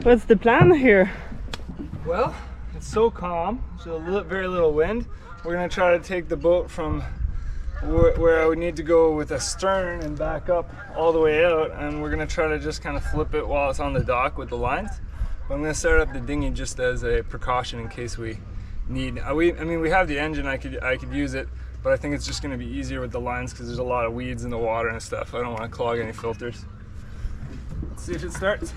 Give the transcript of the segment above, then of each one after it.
What's the plan here? Well, it's so calm, so very little wind. We're gonna try to take the boat from where I would need to go with a stern and back up all the way out, and we're gonna try to just kind of flip it while it's on the dock with the lines. But I'm gonna start up the dinghy just as a precaution in case we need. I mean, we have the engine. I could use it, but I think it's just gonna be easier with the lines because there's a lot of weeds in the water and stuff. I don't want to clog any filters. Let's see if it starts.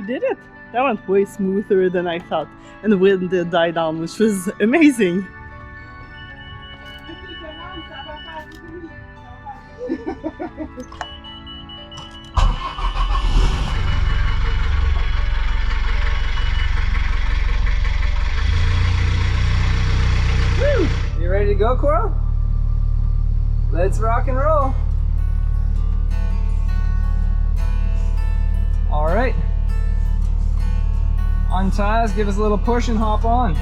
Did it? That went way smoother than I thought, and the wind did die down, which was amazing. Woo! You ready to go, Coral? Let's rock and roll. All right. On ties, give us a little push and hop on.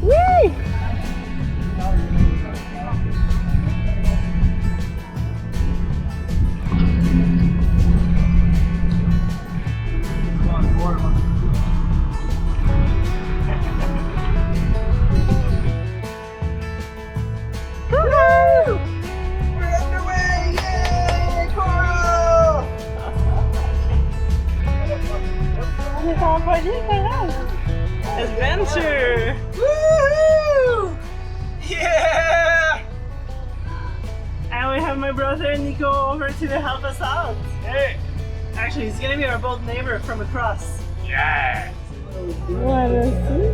Whee! Adventure! Woohoo! Yeah! And we have my brother Nico over to help us out. Hey! Actually, he's gonna be our boat neighbor from across. Yeah! Voilà, si.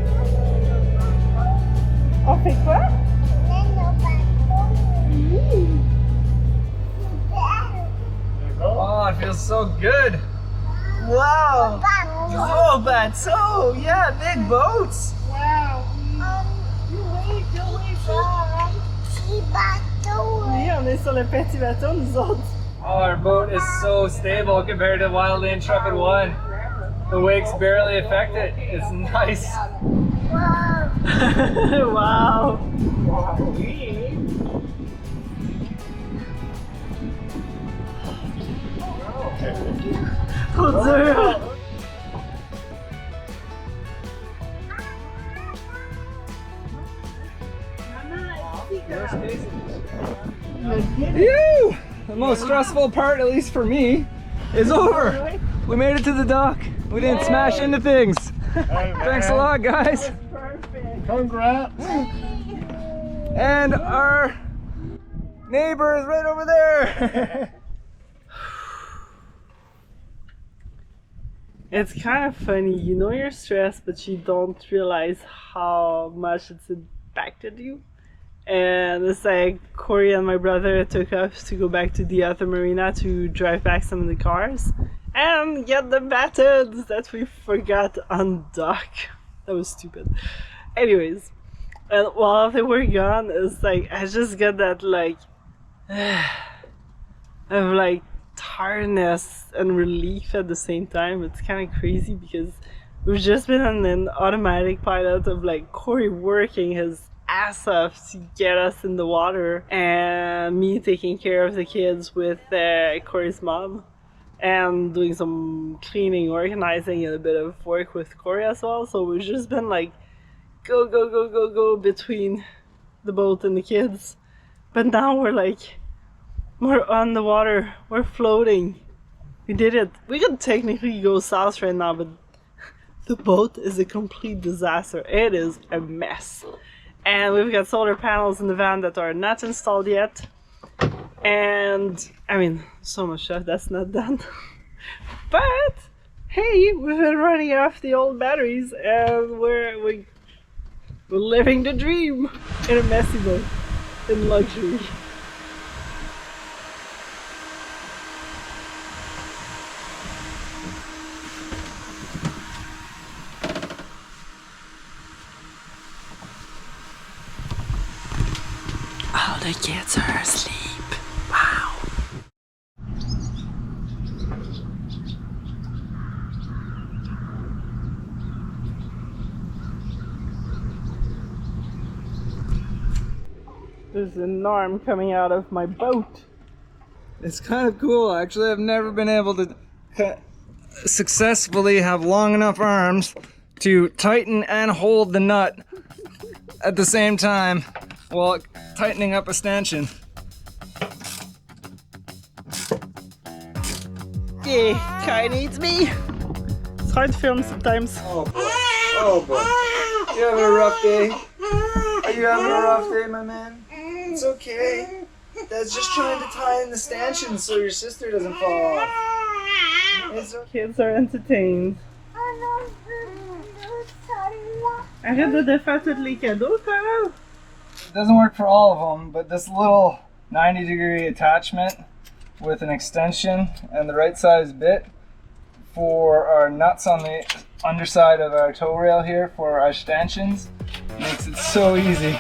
On fait quoi? Oh, it feels so good! Wow! Oh, but so yeah, big boats. Wow. Oui, on est sur le petit bateau, nous autres. Oh, our boat is so stable compared to Wildly Intrepid 1. The wake's barely affect it. It's nice. Wow. Trop dur. Phew! The most stressful part, at least for me, is over. We made it to the dock. We didn't smash into things. Thanks a lot, guys. Perfect. Congrats. And our neighbor is right over there. It's kind of funny, you know you're stressed, but you don't realize how much it's impacted you. And it's like Corey and my brother took us to go back to the other marina to drive back some of the cars and get the batons that we forgot on dock. That was stupid. Anyways, and while they were gone, it's like I just got that like of like tiredness and relief at the same time. It's kind of crazy because we've just been on an automatic pilot of like Corey working his ass off to get us in the water and me taking care of the kids with Corey's mom and doing some cleaning, organizing, and a bit of work with Corey as well. So we've just been like go between the boat and the kids, but now we're on the water, we're floating. We did it. We could technically go south right now, but the boat is a complete disaster. It is a mess. And we've got solar panels in the van that are not installed yet. And I mean, so much stuff that's not done. But hey, we've been running off the old batteries and we're living the dream in a messy boat, in luxury. the kids are asleep. Wow. There's an arm coming out of my boat. It's kind of cool. Actually, I've never been able to successfully have long enough arms to tighten and hold the nut at the same time while tightening up a stanchion. Okay, Kai needs me. It's hard to film sometimes. Oh boy. Oh boy. You having a rough day? Are you having a rough day, my man? It's okay. Dad's just trying to tie in the stanchion so your sister doesn't fall off. It's okay. Kids are entertained. Arrête de défaire tous les cadeaux, Carl. It doesn't work for all of them, but this little 90-degree attachment with an extension and the right size bit for our nuts on the underside of our tow rail here for our stanchions makes it so easy.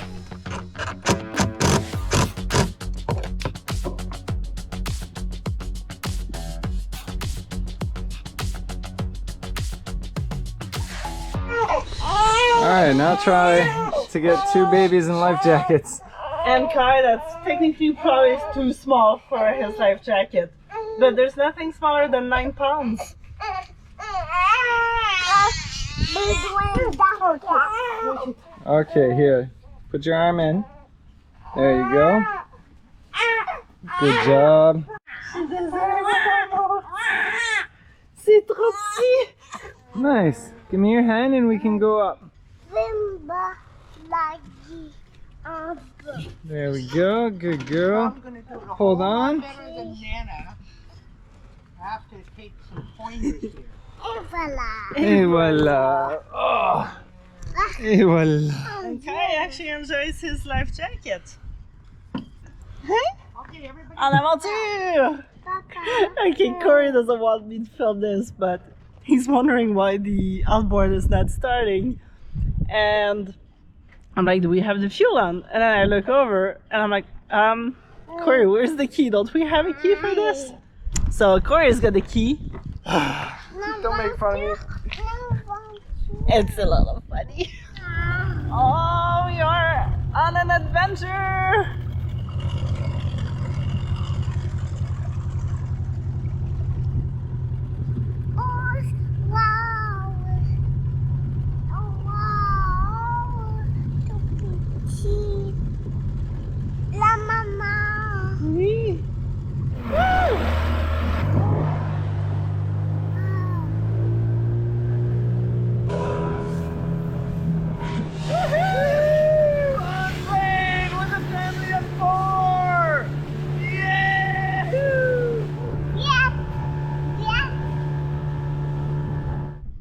Alright, now try to get 2 babies in life jackets. And Kai, that's technically probably too small for his life jacket. But there's nothing smaller than 9 pounds. Okay, here. Put your arm in. There you go. Good job. C'est trop petit. Nice. Give me your hand and we can go up. There we go. Good girl. Hold on. Better than Nana. I have to take some pointers here. Et voilà. Oh. Et voilà. And Kai actually enjoys his life jacket. Hey? Okay, everybody. En aventure! Okay, Corey doesn't want me to film this, but he's wondering why the outboard is not starting. And I'm like, do we have the fuel on? And then I look over and I'm like, Corey, where's the key? Don't we have a key for this? So Corey's got the key. Don't make fun of me. It's a little funny. Oh, we are on an adventure! La maman. Oui.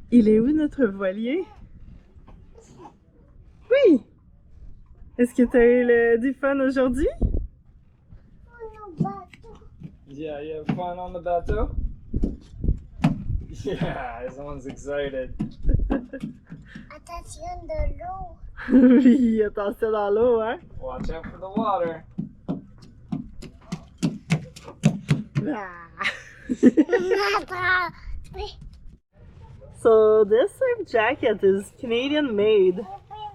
Il est où notre voilier? Oui! Est-ce que tu as eu du fun aujourd'hui? Yeah, you have fun on the bateau? Yeah, everyone's excited. Attention de l'eau. Oui, attention dans l'eau, hein? Watch out for the water. Ah. So this life jacket is Canadian made.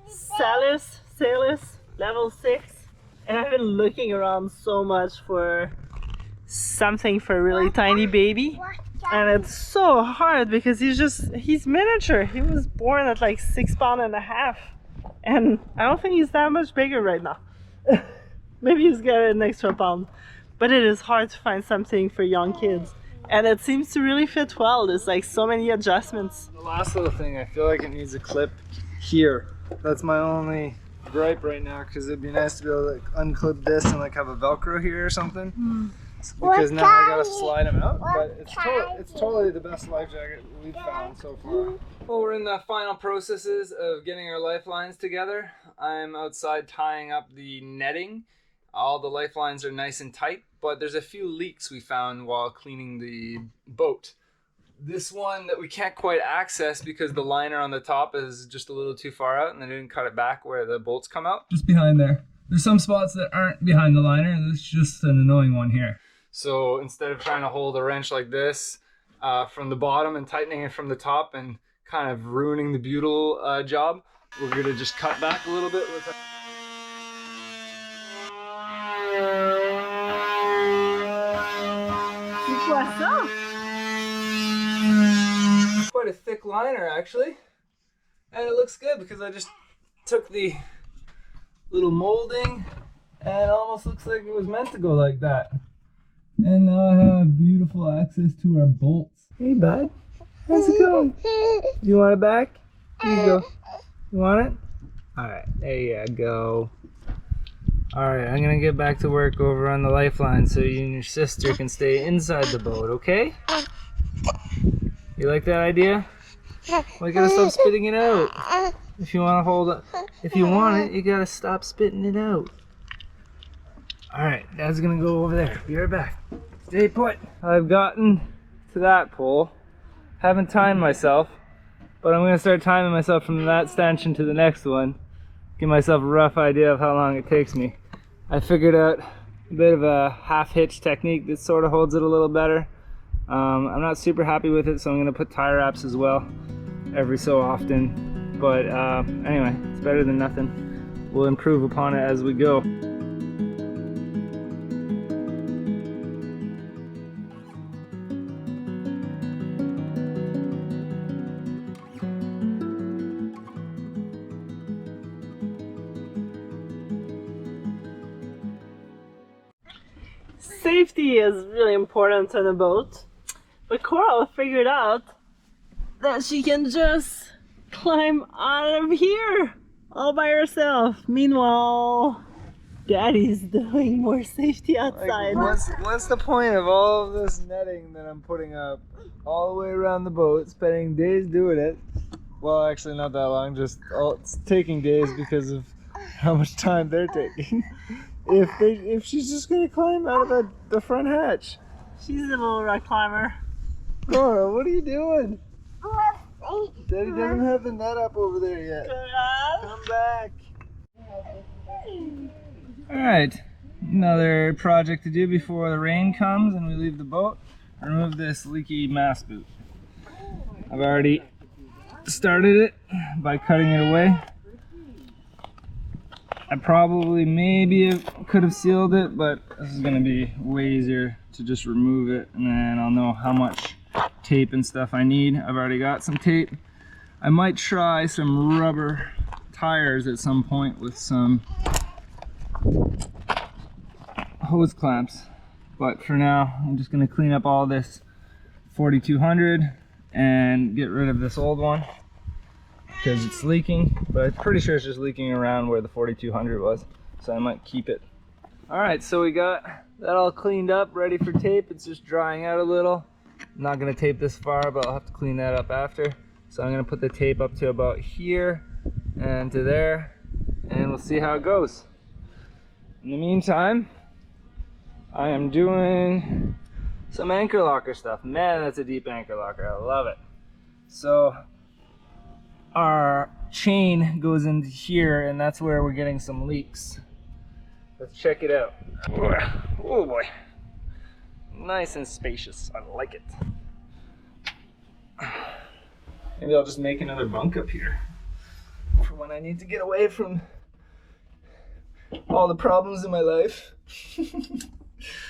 Sailboat, level 6. And I've been looking around so much for something for a really tiny baby. And it's so hard because he's miniature. He was born at like 6.5 pounds. And I don't think he's that much bigger right now. Maybe he's got an extra pound. But it is hard to find something for young kids. And it seems to really fit well. There's like so many adjustments. The last little thing, I feel like it needs a clip here. That's my only gripe right now, because it'd be nice to be able to like unclip this and like have a Velcro here or something. Because now I gotta slide them out, but it's totally the best life jacket we've found so far. Well, we're in the final processes of getting our lifelines together. I'm outside tying up the netting. All the lifelines are nice and tight, but there's a few leaks we found while cleaning the boat. This one that we can't quite access because the liner on the top is just a little too far out and they didn't cut it back where the bolts come out. Just behind there. There's some spots that aren't behind the liner, and it's just an annoying one here. So instead of trying to hold a wrench like this from the bottom and tightening it from the top and kind of ruining the butyl job, we're gonna just cut back a little bit with it. Quite a thick liner actually, and it looks good because I just took the little molding and it almost looks like it was meant to go like that. And now I have beautiful access to our bolts. Hey bud, how's it going? Do you want it back? Here you go. You want it? Alright, there you go. Alright, I'm gonna get back to work over on the Lifeline so you and your sister can stay inside the boat, okay? You like that idea? Well, you gotta stop spitting it out. If you wanna hold it, if you want it, you gotta stop spitting it out. Alright, Dad's gonna go over there. Be right back. Stay put. I've gotten to that pole. Haven't timed myself, but I'm gonna start timing myself from that stanchion to the next one. Give myself a rough idea of how long it takes me. I figured out a bit of a half hitch technique that sort of holds it a little better. I'm not super happy with it, so I'm gonna put tie wraps as well every so often. But anyway, it's better than nothing. We'll improve upon it as we go. Safety is really important on a boat, but Coral figured out that she can just climb out of here all by herself. Meanwhile, Daddy's doing more safety outside. Like, what's the point of all of this netting that I'm putting up all the way around the boat, spending days doing it? Well, actually not that long, just it's taking days because of how much time they're taking. If she's just gonna climb out of the front hatch. She's a little rock climber. Cora, what are you doing? Daddy doesn't have the net up over there yet. Come back. Alright, another project to do before the rain comes and we leave the boat. Remove this leaky mast boot. I've already started it by cutting it away. I probably maybe could have sealed it, but this is going to be way easier to just remove it, and then I'll know how much tape and stuff I need. I've already got some tape. I might try some rubber tires at some point with some hose clamps, but for now I'm just going to clean up all this 4200 and get rid of this old one because it's leaking, but I'm pretty sure it's just leaking around where the 4200 was, so I might keep it. Alright, so we got that all cleaned up, ready for tape. It's just drying out a little. I'm not going to tape this far, but I'll have to clean that up after. So I'm going to put the tape up to about here and to there, and we'll see how it goes. In the meantime, I am doing some anchor locker stuff. Man, that's a deep anchor locker. I love it. So our chain goes into here, and that's where we're getting some leaks. Let's check it out. Oh boy. Nice and spacious. I like it. Maybe I'll just make another bunk up here for when I need to get away from all the problems in my life.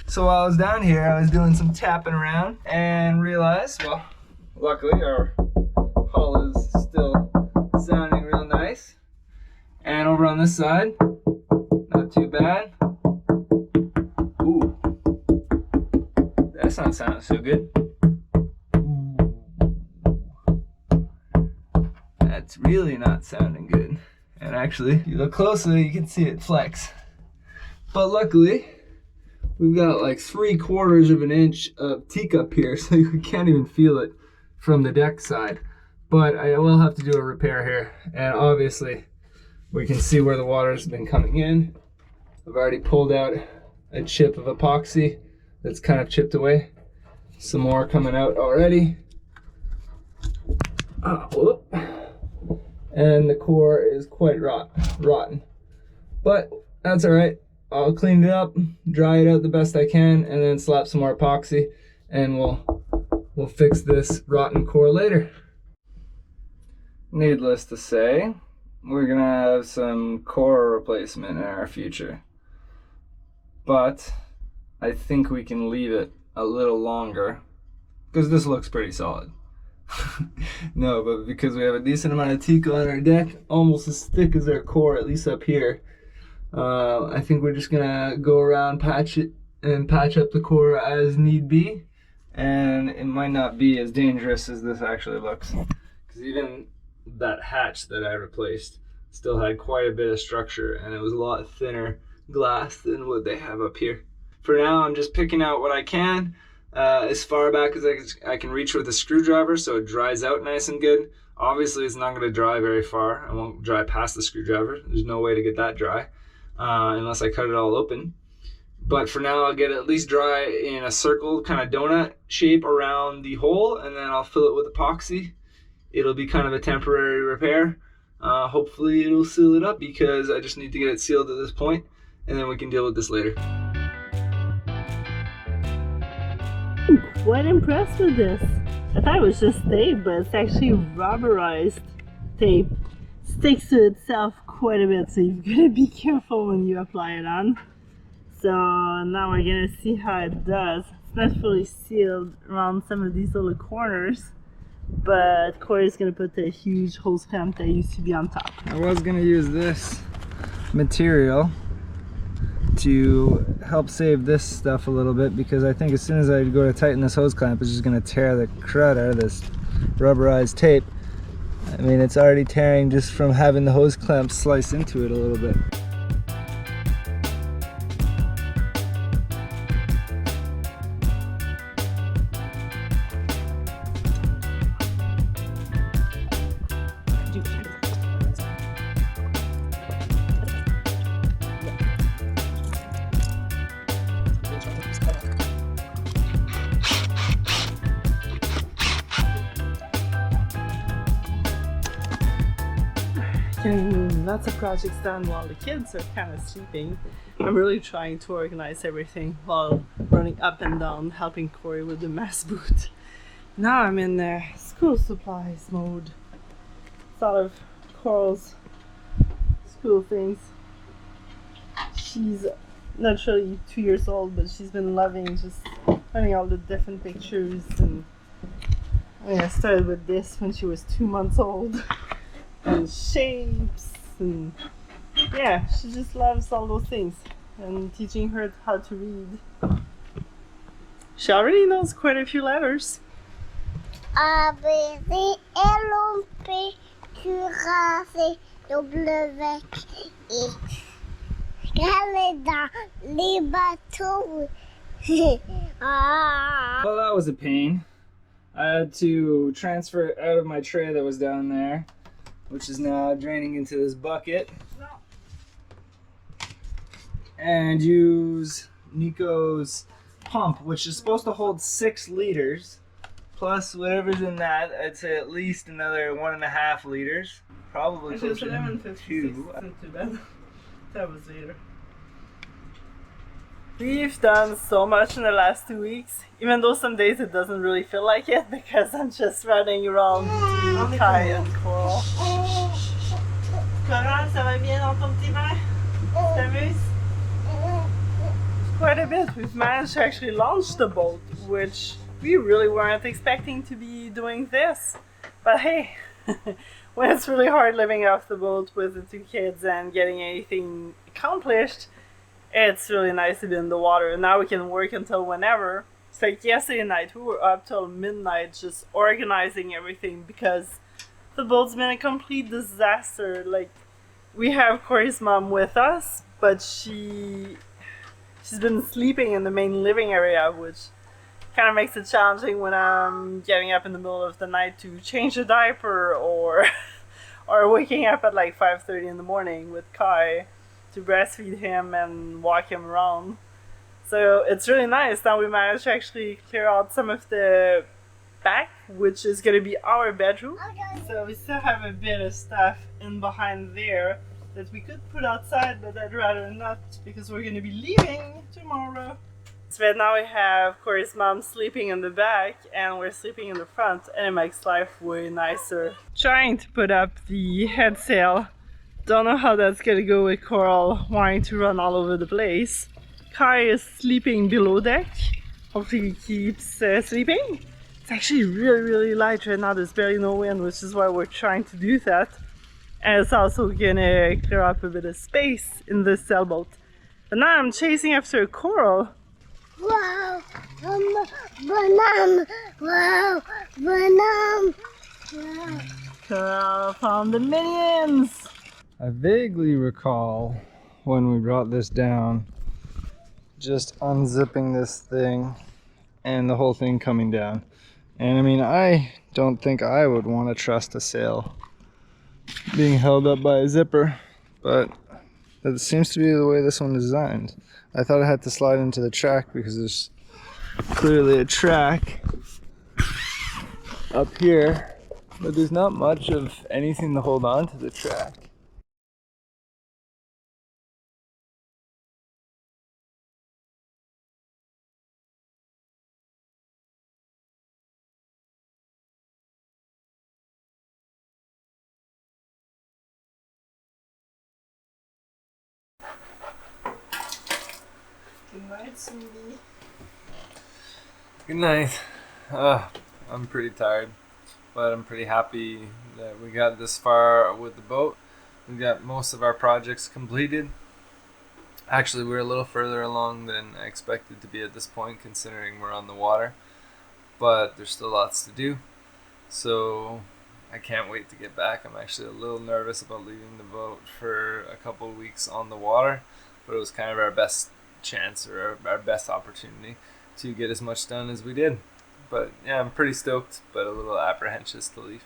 So while I was down here, I was doing some tapping around and realized, well, luckily our hull is still sounding real nice. And over on this side, not too bad. Ooh, that's not sounding so good. Ooh, that's really not sounding good. And actually, if you look closely, you can see it flex. But luckily, we've got like 3/4 of an inch of teacup here, so you can't even feel it from the deck side. But I will have to do a repair here, and obviously we can see where the water's been coming in. I've already pulled out a chip of epoxy that's kind of chipped away. Some more coming out already. And the core is quite rotten. But That's all right. I'll clean it up, dry it out the best I can, and then slap some more epoxy, and we'll fix this rotten core later. Needless to say, we're gonna have some core replacement in our future. But I think we can leave it a little longer because this looks pretty solid. No, but because we have a decent amount of teak on our deck, almost as thick as our core, at least up here, I think we're just gonna go around, patch it, and patch up the core as need be. And it might not be as dangerous as this actually looks. Because even that hatch that I replaced still had quite a bit of structure, and it was a lot thinner glass than what they have up here. For now, I'm just picking out what I can as far back as I can reach with a screwdriver, so it dries out nice and good. Obviously, it's not going to dry very far. I won't dry past the screwdriver. There's no way to get that dry unless I cut it all open. But for now, I'll get it at least dry in a circle, kind of donut shape around the hole, and then I'll fill it with epoxy. It'll be kind of a temporary repair. Hopefully it'll seal it up because I just need to get it sealed at this point, and then we can deal with this later. I'm quite impressed with this. I thought it was just tape, but it's actually rubberized tape. Sticks to itself quite a bit, so you've got to be careful when you apply it on. So now we're gonna see how it does. It's not fully sealed around some of these little corners, but Corey's gonna put a huge hose clamp that used to be on top. I was gonna use this material to help save this stuff a little bit, because I think as soon as I go to tighten this hose clamp, it's just gonna tear the crud out of this rubberized tape. I mean, it's already tearing just from having the hose clamp slice into it a little bit. Lots of projects done while the kids are kind of sleeping. I'm really trying to organize everything while running up and down, helping Corey with the mass boot. Now I'm in school supplies mode. It's a lot of Coral's school things. She's not really 2 years old, but she's been loving just finding all the different pictures. And I started with this when she was 2 months old. And shapes, and yeah, she just loves all those things, and teaching her how to read. She already knows quite a few letters. A, B, C, L, P, Q, R, C, W, X, Canada, les bateaux. Well, that was a pain. I had to transfer it out of my tray that was down there, which is now draining into this bucket, and use Nico's pump, which is supposed to hold 6 liters, plus whatever's in that. I'd say at least another 1.5 liters, probably Actually, closer to 2. Isn't too bad. That was later. We've done so much in the last 2 weeks, even though some days it doesn't really feel like it because I'm just running around between Kai and Coral. Coral, ça va bien dans ton petit bain? T'amuses? Quite a bit. We've managed to actually launch the boat, which we really weren't expecting to be doing this. But hey, when it's really hard living off the boat with the 2 kids and getting anything accomplished, it's really nice to be in the water, and now we can work until whenever. It's like yesterday night, we were up till midnight just organizing everything because the boat's been a complete disaster. Like, we have Corey's mom with us, but she's been sleeping in the main living area, which kind of makes it challenging when I'm getting up in the middle of the night to change a diaper or waking up at like 5:30 in the morning with Kai to breastfeed him and walk him around. So it's really nice. Now we managed to actually clear out some of the back, which is going to be our bedroom. So we still have a bit of stuff in behind there, that we could put outside, but I'd rather not because we're gonna be leaving tomorrow. So now we have Corey's mom sleeping in the back and we're sleeping in the front, and it makes life way nicer. Trying to put up the head sail. Don't know how that's gonna go with Coral wanting to run all over the place. Kai is sleeping below deck. Hopefully he keeps sleeping. It's actually really light right now. There's barely no wind, which is why we're trying to do that. And it's also gonna clear up a bit of space in this sailboat. But now I'm chasing after a coral. Wow, banana, wow, banana, wow. Coral found the minions! I vaguely recall when we brought this down, just unzipping this thing and the whole thing coming down. And I mean, I don't think I would want to trust a sail being held up by a zipper, but that seems to be the way this one is designed. I thought I had to slide into the track because there's clearly a track up here, but there's not much of anything to hold on to the track. Good night, sweetie. Good night. I'm pretty tired, but I'm pretty happy that we got this far with the boat. We got most of our projects completed. Actually, we're a little further along than I expected to be at this point, considering we're on the water, but there's still lots to do. So I can't wait to get back. I'm actually a little nervous about leaving the boat for a couple of weeks on the water, but it was kind of our best chance, or our best opportunity to get as much done as we did. But yeah, I'm pretty stoked, but a little apprehensive to leave.